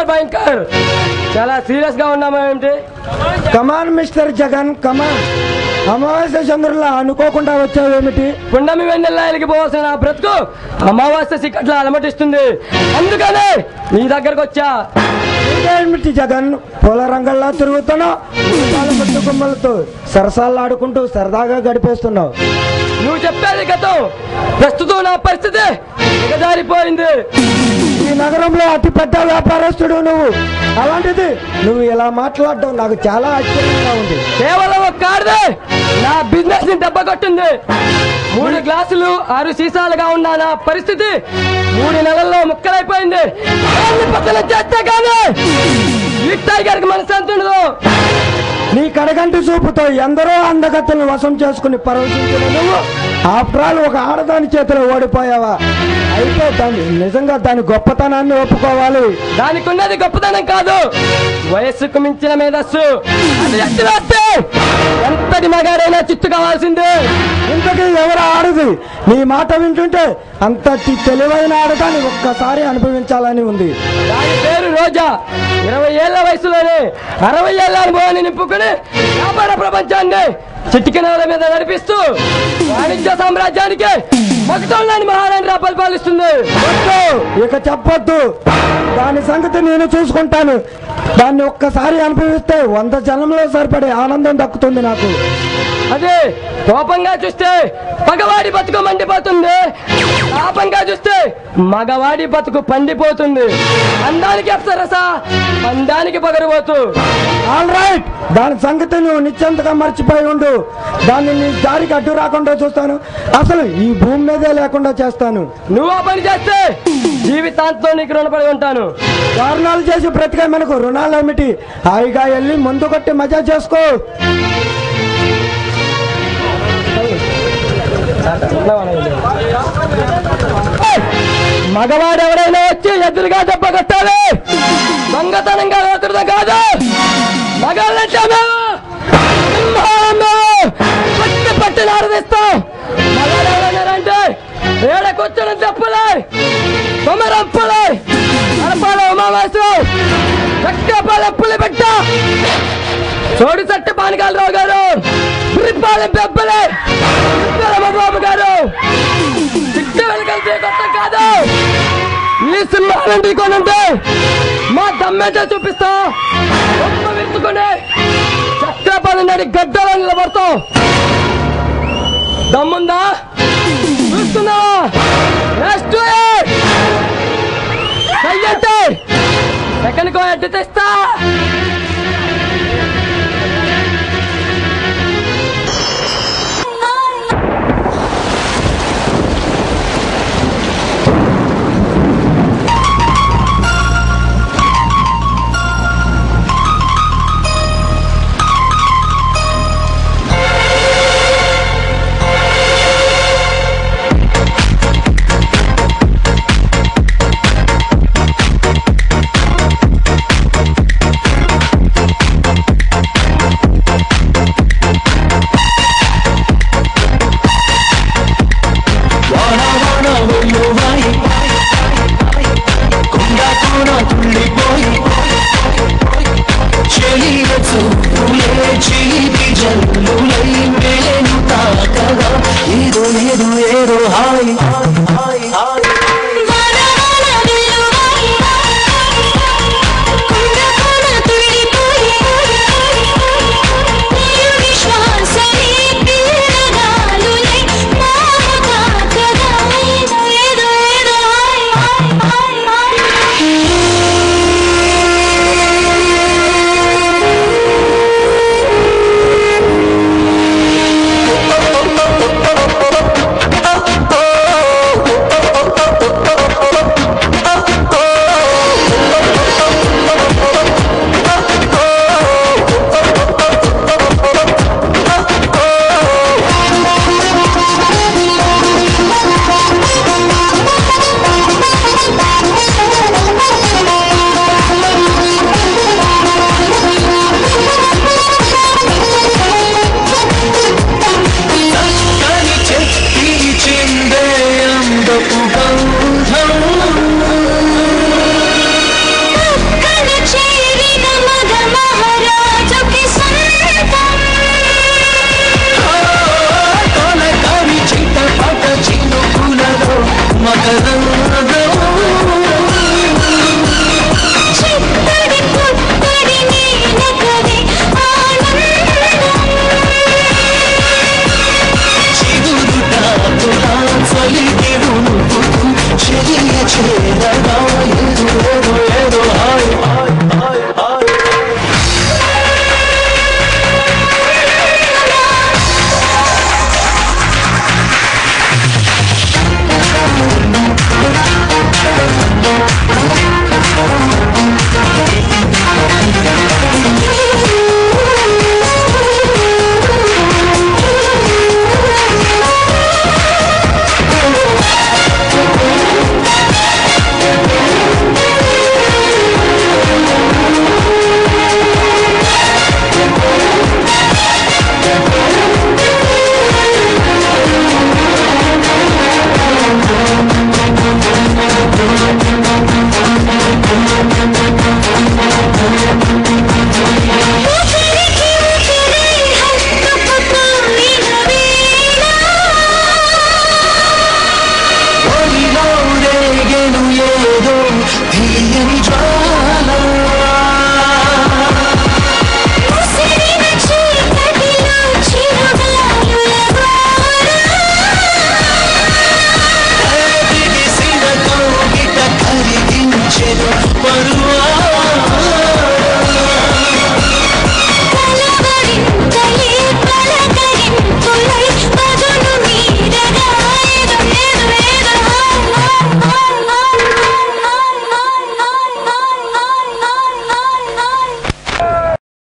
భయంకర్ చాలా సీరియస్ గా ఉన్నామా ఏంటి? కమాన్ మిస్టర్ జగన్ కమాన్. అమావాస్య చంద్రుల అనుకోకుండా వచ్చావేమిటి? పుండమి వెన్నెల్లాయలకి పోవాల్సిన నా బ్రతుకు అమావాస్య సిక్కట్లా అలమటిస్తుంది. అందుకనే నీ దగ్గరకు వచ్చా. ఏమిటి జగన్ పూల రంగల్లా తిరుగుతున్నావు? గుమ్మలతో సరసాలు ఆడుకుంటూ సరదాగా గడిపేస్తున్నావు. నువ్వు చెప్పేది గతం, ప్రస్తుతం నా పరిస్థితి దిగజారిపోయింది. ఈ నగరంలో అతి పెద్ద వ్యాపారస్తుడు నువ్వు. అలాంటిది నువ్వు ఇలా మాట్లాడడం నాకు చాలా ఆశ్చర్యంగా ఉంది. కేవలం ఒక కార్డే నా బిజినెస్ ని దెబ్బ కొట్టింది. 3 గ్లాసులు 6 సీసాలుగా ఉన్న నా పరిస్థితి 3 నెలల్లో ముక్కలైపోయింది. చేస్తే కానీ ఈ టైగర్ కి మనశ్శాంతి ఉండదు. నీ కడగంటి చూపుతో ఎందరో అందగత్తెలను వశం చేసుకుని పరవశించిన నువ్వు ఆఫ్టర్ ఆల్ ఒక ఆడదాని చేతిలో ఓడిపోయావా? అయితే నిజంగా దాని గొప్పతనాన్ని ఒప్పుకోవాలి. దానికి ఉన్నది గొప్పతనం కాదు, వయస్సుకు మించిన మేధస్సు. ఎంతటి మగాడైనా చిత్తు కావాల్సిందే. ఇంతకీ ఎవరు ఆడది? నీ మాట వింటుంటే అంతటి తెలివైన ఆడదాన్ని ఒక్కసారి అనుభవించాలని ఉంది. దాని పేరు రోజా. 20 ఏళ్ల వయసులోనే 60 ఏళ్ల అనుభవాన్ని నింపుకుని వ్యాపార ప్రపంచాన్ని చిటికెనల మీద నడిపిస్తూ వాణిజ్య సామ్రాజ్యానికి మగతోళ్ళని మహారాణిగా పరిపాలిస్తుంది. ఇక చెప్పొద్దు, దాని సంగతి నేను చూసుకుంటాను. దాన్ని ఒక్కసారి అనుభవిస్తే 100 జన్మలో సరిపడే ఆనందం దక్కుతుంది నాకు. అదే కోపంగా చూస్తే పగవాడి బతుకు మండిపోతుంది, పాపంగా చూస్తే మగవాడి బతుకు పండిపోతుంది. అందానికి అప్సరస, అందానికి పగరబోతు. ఆల్ రైట్, దాని సంగతి నువ్వు నిశ్చంతగా మర్చిపోయి ఉండు. దాన్ని నీ దారికి అడ్డు రాకుండా చూస్తాను. అసలు ఈ భూమి మీదే లేకుండా చేస్తాను. నువ్వు ఆ పని చేస్తే జీవితాంతం నీకు రుణపడి ఉంటాను. కారణాలు చేసి బ్రతికే మనకు రుణాలు ఏమిటి? హాయిగా వెళ్ళి ముందు కొట్టి మజా చేసుకో. మగవాడు ఎవరైనా వచ్చి ఎదురుగా దెబ్బ కొట్టాలి. దొంగతనంగా లోతుడుదా కాదు. మగాళ్ళంటే పట్టి ఆరదిస్తాం. మగాడు ఎవరైనారంటే ఏడ కూర్చొని చెప్పలే, కొమరంపులే, అరపాల ఉమావాసు, చక్కపాల పులి పెట్ట, చోడు చట్ట పానకాలరావు గారు, పులిపాలెం పెబ్బలే, బాబు గారు, చిట్టు వెనకాల కొత్త కాదు. ఈ సినిమాలంటే కొనంటే మా దమ్మేట చూపిస్తా. గొప్ప విత్తుకుని చక్రపాలి నడి గడ్డలో నిలబడతాం. దమ్ముందా? చూస్తున్నావా? సెకండ్ కో ఎడ్డు తెస్తా.